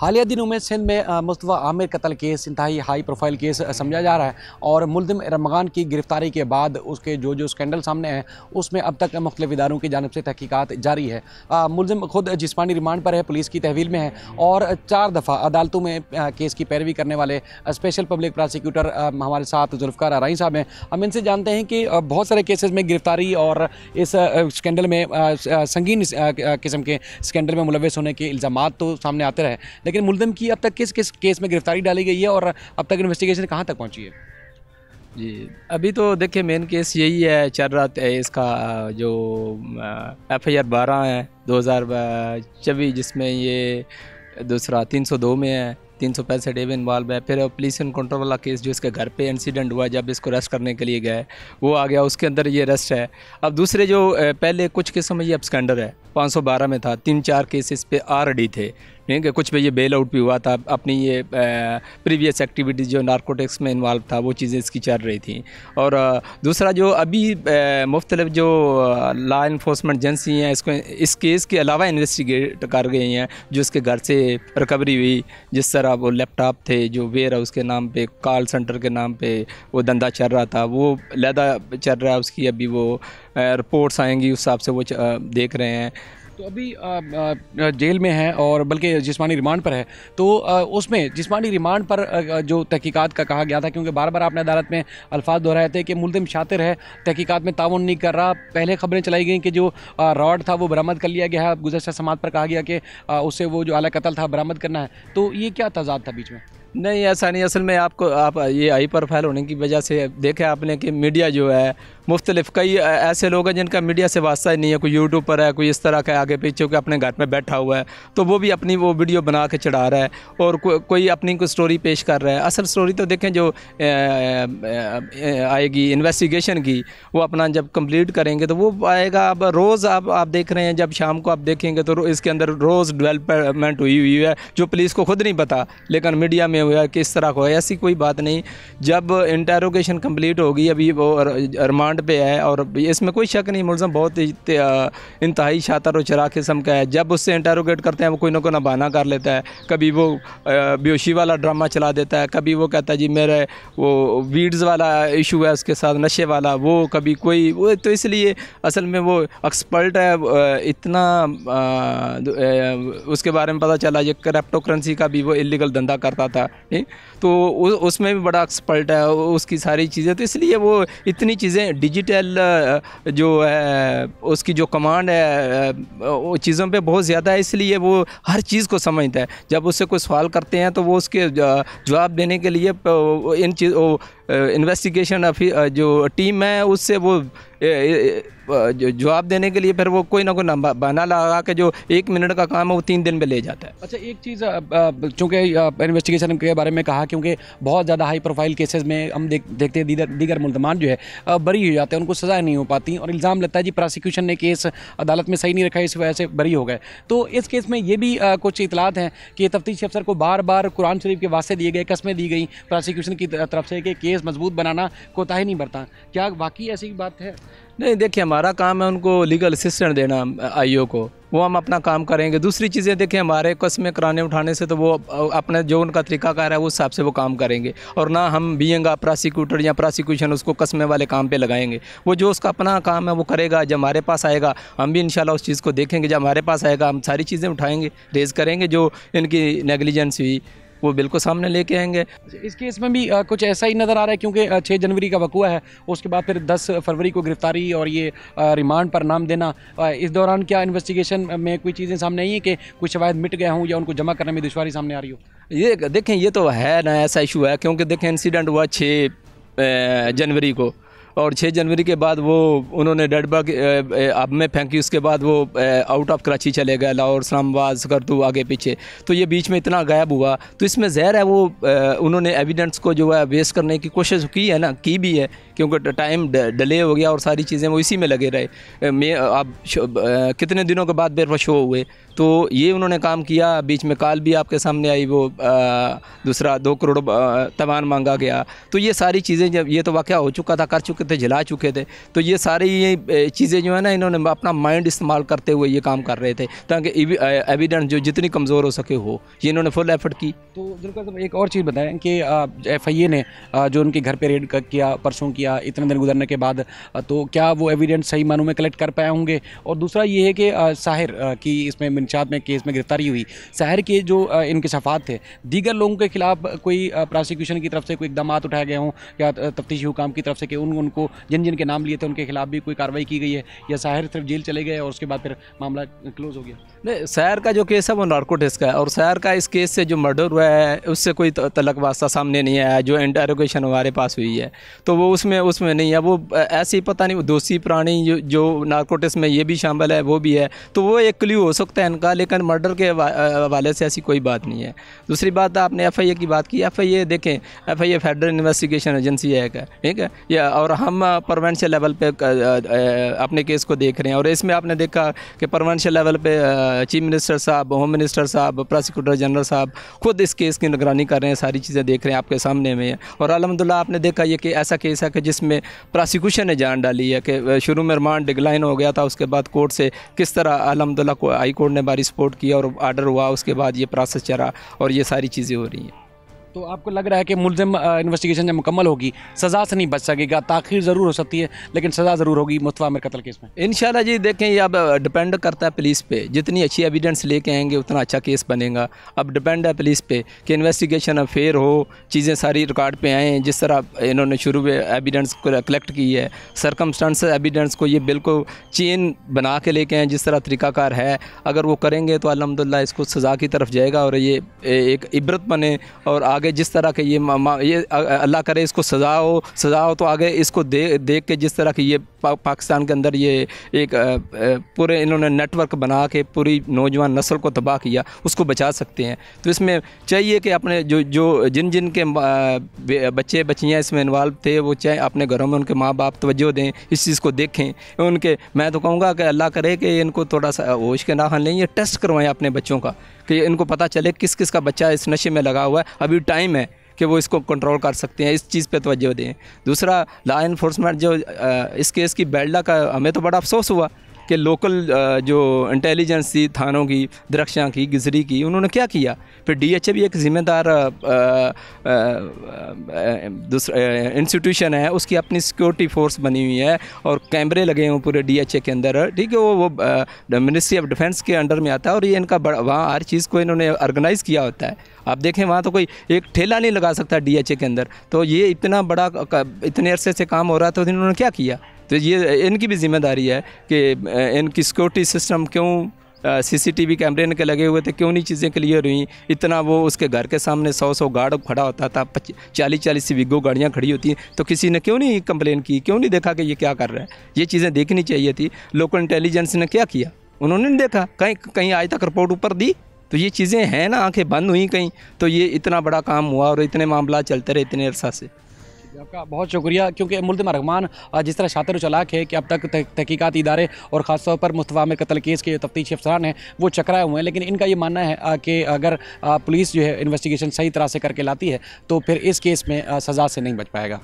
हालिया दिनों में सिंध में मुस्तफ़ा आमिर कत्ल केस इंतहाई हाई प्रोफाइल केस समझा जा रहा है और मुल्ज़िम रमज़ान की गिरफ्तारी के बाद उसके जो स्कैंडल सामने हैं उसमें अब तक मुख्तलिफ इदारों की जानिब से तहकीकात जारी है। मुल्ज़िम खुद जिस्मानी रिमांड पर है, पुलिस की तहवील में है और 4 दफ़ा अदालतों में केस की पैरवी करने वाले स्पेशल पब्लिक प्रोसिक्यूटर हमारे साथ जुल्फ़कार आरई साहब हैं। हम इनसे जानते हैं कि बहुत सारे केसेस में गिरफ्तारी और इस स्कैंडल में संगीन किस्म के स्कैंडल में मुलव्वस होने के इल्ज़ामात तो सामने आते रहे, लेकिन मुल्ज़िम की अब तक किस किस केस में गिरफ्तारी डाली गई है और अब तक इन्वेस्टिगेशन कहाँ तक पहुँची है? जी, अभी तो देखिए मेन केस यही है चल रहा है इसका जो FIR 12 है 2024 जिसमें ये दूसरा 302 में है, 365 ए में इन्वॉल्व है। फिर पोल्यूशन कंट्रोल वाला केस जो इसके घर पे इंसिडेंट हुआ जब इसको अरेस्ट करने के लिए गए वो आ गया, उसके अंदर ये अरेस्ट है। अब दूसरे जो पहले कुछ केसों में ये एब्सकेंडर है, 512 में था, 3-4 केसेस पे RD थे, ठीक है, कुछ पे ये बेल आउट भी हुआ था। अपनी ये प्रीवियस एक्टिविटीज़ जो नारकोटिक्स में इन्वॉल्व था वो चीज़ें इसकी चल रही थी। और दूसरा जो अभी मुख्तलिफ जो लॉ इन्फोर्समेंट एजेंसी हैं इसको इस केस के अलावा इन्वेस्टिगेट कर गई हैं। जो इसके घर से रिकवरी हुई, जिस तरह वो लैपटॉप थे जो वेयर हाउस के नाम पे, कॉल सेंटर के नाम पे वो धंधा चल रहा था, वो लहदा चल रहा है उसकी। अभी वो रिपोर्ट्स आएंगी उस हिसाब से वो देख रहे हैं। तो अभी जेल में है और बल्कि जिस्मानी रिमांड पर है, तो उसमें जिस्मानी रिमांड पर जो तहकीकात का कहा गया था, क्योंकि बार बार आपने अदालत में अल्फाज दोहराए थे कि मुल्ज़िम शातिर है, तहकीकात में ताउन नहीं कर रहा। पहले खबरें चलाई गई कि जो रॉड था वो बरामद कर लिया गया है, गुज़श्ता समात पर कहा गया कि उससे वो जो आला कत्ल था बरामद करना है। तो ये क्या तजाद था बीच में? नहीं, ऐसा नहीं। असल में आप ये हाई प्रोफाइल होने की वजह से देखा आपने कि मीडिया जो है मुख्तलिफ कई ऐसे लोग हैं जिनका मीडिया से वास्ता ही नहीं है। कोई यूट्यूब पर है, कोई इस तरह का आगे पीछे के अपने घर में बैठा हुआ है तो वो भी अपनी वो वीडियो बना के चढ़ा रहा है और कोई अपनी कोई स्टोरी पेश कर रहा है। असल स्टोरी तो देखें जो आएगी इन्वेस्टिगेशन की, वो अपना जब कंप्लीट करेंगे तो वो आएगा। अब रोज़ आप देख रहे हैं, जब शाम को आप देखेंगे तो इसके अंदर रोज़ डेवलपमेंट हुई है जो पुलिस को खुद नहीं पता, लेकिन मीडिया में हुआ किस तरह को है। ऐसी कोई बात नहीं। जब इंटेरोगेशन कंप्लीट होगी, अभी वो रिमांड पे है और इसमें कोई शक नहीं मुल्ज़िम बहुत इंतहाई शातिर और चरा किस्म का है। जब उससे इंटेरोगेट करते हैं वो कोई ना कोई बहाना कर लेता है। कभी वो बेहोशी वाला ड्रामा चला देता है, कभी वो कहता है जी मेरे वो वीड्स वाला इशू है उसके साथ, नशे वाला, वो कभी कोई वो। तो इसलिए असल में वो एक्सपर्ट है इतना। उसके बारे में पता चला ये क्रिप्टो करेंसी का भी वो इलीगल धंधा करता था, तो उसमें भी बड़ा एक्सपर्ट है उसकी सारी चीज़ें। तो इसलिए वो इतनी चीज़ें डिजिटल जो है उसकी जो कमांड है वो चीज़ों पे बहुत ज़्यादा है, इसलिए वो हर चीज़ को समझता है। जब उससे कोई सवाल करते हैं तो वो उसके जवाब देने के लिए इन इन्वेस्टिगेशन जो टीम है उससे वो जवाब देने के लिए फिर वो कोई ना कोई बहाना लगा के जो 1 मिनट का काम है वो 3 दिन में ले जाता है। अच्छा, एक चीज़ चूँकि इन्वेस्टिगेशन के बारे में कहा, क्योंकि बहुत ज़्यादा हाई प्रोफाइल केसेस में हम देखते हैं दीगर मुल्ज़मान जो है बरी हो जाते हैं, उनको सज़ा नहीं हो पाती और इल्ज़ाम लगता है जी प्रोसिक्यूशन ने केस अदालत में सही नहीं रखा, इस वजह से बरी हो गए। तो इस केस में ये भी कुछ इतलात हैं कि तफ्तीशी अफसर को बार बार कुरान शरीफ के वास्ते दिए गए, कस्में दी गई प्रोसिक्यूशन की तरफ से कि केस मजबूत बनाना, कोताही नहीं बरता। क्या वाकई ऐसी बात है? नहीं, देखिए हमारा काम है उनको लीगल असिस्टेंट देना IO को, वो हम अपना काम करेंगे। दूसरी चीज़ें देखिए हमारे कस्में कराने उठाने से तो वो अपने जो उनका तरीक़ाकार है उस हिसाब से वो काम करेंगे और ना हम बीइंग प्रोसिक्यूटर या प्रोसिक्यूशन उसको कस्में वाले काम पे लगाएंगे। वो जो उसका अपना काम है वो करेगा। जब हमारे पास आएगा हम भी इंशाल्लाह उस चीज़ को देखेंगे। जब हमारे पास आएगा हम सारी चीज़ें उठाएँगे, रेज़ करेंगे, जो इनकी नेगलिजेंस हुई वो बिल्कुल सामने लेके आएंगे। इस केस में भी कुछ ऐसा ही नज़र आ रहा है, क्योंकि 6 जनवरी का वक़ुआ है, उसके बाद फिर 10 फरवरी को गिरफ्तारी और ये रिमांड पर नाम देना। इस दौरान क्या इन्वेस्टिगेशन में कोई चीज़ें सामने आई हैं कि कुछ शवाहिद मिट गए हों या उनको जमा करने में दुश्वारी सामने आ रही हो? ये देखें ये तो है ना, ऐसा इशू है, क्योंकि देखें इंसिडेंट हुआ 6 जनवरी को और 6 जनवरी के बाद वो उन्होंने डेड बॉडी अब में फेंकी। उसके बाद वो आउट ऑफ कराची चले गए, लाहौर, इस्लामाबाद, सकरतू, आगे पीछे। तो ये बीच में इतना गायब हुआ, तो इसमें ज़हर है वो उन्होंने एविडेंस को जो है वेस्ट करने की कोशिश की है ना, की भी है, क्योंकि टाइम डिले हो गया और सारी चीज़ें वो इसी में लगे रहे। मैं अब कितने दिनों के बाद फिर वो शो हुए, तो ये उन्होंने काम किया। बीच में कॉल भी आपके सामने आई, वो दूसरा 2 करोड़ तवान मांगा गया। तो ये सारी चीज़ें जब ये तो वाक़या हो चुका था, कर चुके चुके थे, जला चुके थे। तो ये सारी ये चीज़ें जो है ना, इन्होंने अपना माइंड इस्तेमाल करते हुए ये काम कर रहे थे ताकि एविडेंस जो जितनी कमज़ोर हो सके हो, ये इन्होंने फुल एफर्ट की। तो जुल्फ़िकार साहब एक और चीज़ बताएं कि FIA ने जो उनके घर पे रेड किया, परसों किया, इतने दिन गुजरने के बाद, तो क्या वो एविडेंस सही मानों में कलेक्ट कर पाए होंगे? और दूसरा ये है कि साहिर की इसमें मिंशात में केस में गिरफ्तारी हुई, साहिर के जो इंकशाफात थे, दीगर लोगों के खिलाफ कोई प्रोसिक्यूशन की तरफ से कोई इकदाम उठाए गए हों या तफ्तीशी हुकाम की तरफ से कि उनको जिन जिन के नाम लिए थे उनके खिलाफ भी कोई कार्रवाई की गई है, या साहिर सिर्फ जेल चले गए और उसके बाद फिर मामला क्लोज हो गया? नहीं, साहिर का जो केस है वो नार्कोटिक्स का है, और साहिर का इस केस से जो मर्डर हुआ है उससे कोई तलक वास्ता सामने नहीं आया। जो इंटरोगेशन हमारे पास हुई है तो वो उसमें नहीं है। वो ऐसे ही पता नहीं दोषी प्राणी जो नार्कोटिक्स में ये भी शामिल है, वो भी है, तो वो एक क्ल्यू हो सकता है इनका, लेकिन मर्डर के हवाले से ऐसी कोई बात नहीं है। दूसरी बात, आपने FIA की बात की। FIA देखें, FIA फेडरल इन्वेस्टिगेशन एजेंसी है, ठीक है, या और हम प्रोविंशियल लेवल पे अपने केस को देख रहे हैं। और इसमें आपने देखा कि प्रोविंशियल लेवल पे चीफ मिनिस्टर साहब, होम मिनिस्टर साहब, प्रोसिक्यूटर जनरल साहब खुद इस केस की निगरानी कर रहे हैं, सारी चीज़ें देख रहे हैं, आपके सामने में है। और अल्हम्दुलिल्लाह आपने देखा ये कि ऐसा केस है कि जिसमें प्रोसिक्यूशन ने जान डाली है कि शुरू में रिमांड डिक्लाइन हो गया था, उसके बाद कोर्ट से किस तरह अल्हम्दुलिल्लाह हाई कोर्ट ने बारी सपोर्ट किया और आर्डर हुआ, उसके बाद ये प्रोसेस चला और ये सारी चीज़ें हो रही हैं। तो आपको लग रहा है कि मुल्ज़िम इन्वेस्टिगेशन जब मुकम्मल होगी सज़ा से नहीं बच सकेगा, ताख़ीर ज़रूर हो सकती है लेकिन सज़ा ज़रूर होगी मुस्तफ़ा आमिर कत्ल केस में? इंशाल्लाह जी, देखें ये अब डिपेंड करता है पुलिस पे, जितनी अच्छी एविडेंस लेके आएंगे उतना अच्छा केस बनेगा। अब डिपेंड है पुलिस पे कि इन्वेस्टिगेशन फेयर हो, चीज़ें सारी रिकॉर्ड पे आएँ, जिस तरह इन्होंने शुरू में एविडेंस को कलेक्ट की है, सरकमस्टांस एविडेंस को ये बिल्कुल चेन बना के लेके आएँ जिस तरह तरीक़ाकार है। अगर वो करेंगे तो अल्हम्दुलिल्लाह इसको सज़ा की तरफ जाएगा और ये एक इबरत बने। और आगे जिस तरह के ये अल्लाह करे इसको सज़ा हो तो आगे इसको देख के जिस तरह की ये पाकिस्तान के अंदर ये एक पूरे इन्होंने नेटवर्क बना के पूरी नौजवान नस्ल को तबाह किया, उसको बचा सकते हैं। तो इसमें चाहिए कि अपने जो जिन के बच्चे बच्चियाँ इसमें इन्वॉल्व थे, वो चाहे अपने घरों में उनके माँ बाप तवज्जो दें, इस चीज़ को देखें उनके। मैं तो कहूँगा कि अल्लाह करे कि इनको थोड़ा सा होश के नाखन लें, ये टेस्ट करवाएं अपने बच्चों का कि इनको पता चले किस किस का बच्चा इस नशे में लगा हुआ है। अभी टाइम है कि वो इसको कंट्रोल कर सकते हैं, इस चीज़ पे तवज्जो दें। दूसरा, लॉ इन्फोर्समेंट जो इस केस की बैडला का हमें तो बड़ा अफसोस हुआ कि लोकल जो इंटेलिजेंस थी थानों की, दरख्शां की, गिजरी की, उन्होंने क्या किया। फिर DHA भी एक ज़िम्मेदार दूसरा इंस्टीट्यूशन है, उसकी अपनी सिक्योरिटी फोर्स बनी हुई है और कैमरे लगे हुए पूरे DHA के अंदर, ठीक है। वो मिनिस्ट्री ऑफ डिफेंस के अंडर में आता है और ये इनका वहाँ हर चीज़ को इन्होंने ऑर्गेनाइज़ किया होता है। आप देखें वहाँ तो कोई एक ठेला नहीं लगा सकता DHA के अंदर। तो ये इतना बड़ा इतने अरसे से काम हो रहा है, तो इन्होंने क्या किया। तो ये इनकी भी जिम्मेदारी है कि इनकी सिक्योरिटी सिस्टम क्यों CCTV कैमरे इनके लगे हुए थे, क्यों नहीं चीज़ें क्लियर हुई। इतना वो उसके घर के सामने 100 गार्ड खड़ा होता था, 40 विगो गाड़ियाँ खड़ी होती हैं, तो किसी ने क्यों नहीं कंप्लेन की, क्यों नहीं देखा कि ये क्या कर रहा है। ये चीज़ें देखनी चाहिए थी। लोकल इंटेलिजेंस ने क्या किया, उन्होंने नहीं देखा, कहीं आज तक रिपोर्ट ऊपर दी। तो ये चीज़ें हैं ना, आंखें बंद हुई कहीं, तो ये इतना बड़ा काम हुआ और इतने मामला चलते रहे इतने अरसा से। आपका बहुत शुक्रिया, क्योंकि मुल्ज़िम रहमान जिस तरह शातिर चालाक है कि अब तक तहकीकाती इदारे और ख़ासतौर पर मुस्तफ़ा आमिर कत्ल केस के तफ्तीशी अफसरान हैं वो चकराए हुए हैं, लेकिन इनका ये मानना है कि अगर पुलिस जो है इन्वेस्टिगेशन सही तरह से करके लाती है तो फिर इस केस में सज़ा से नहीं बच पाएगा।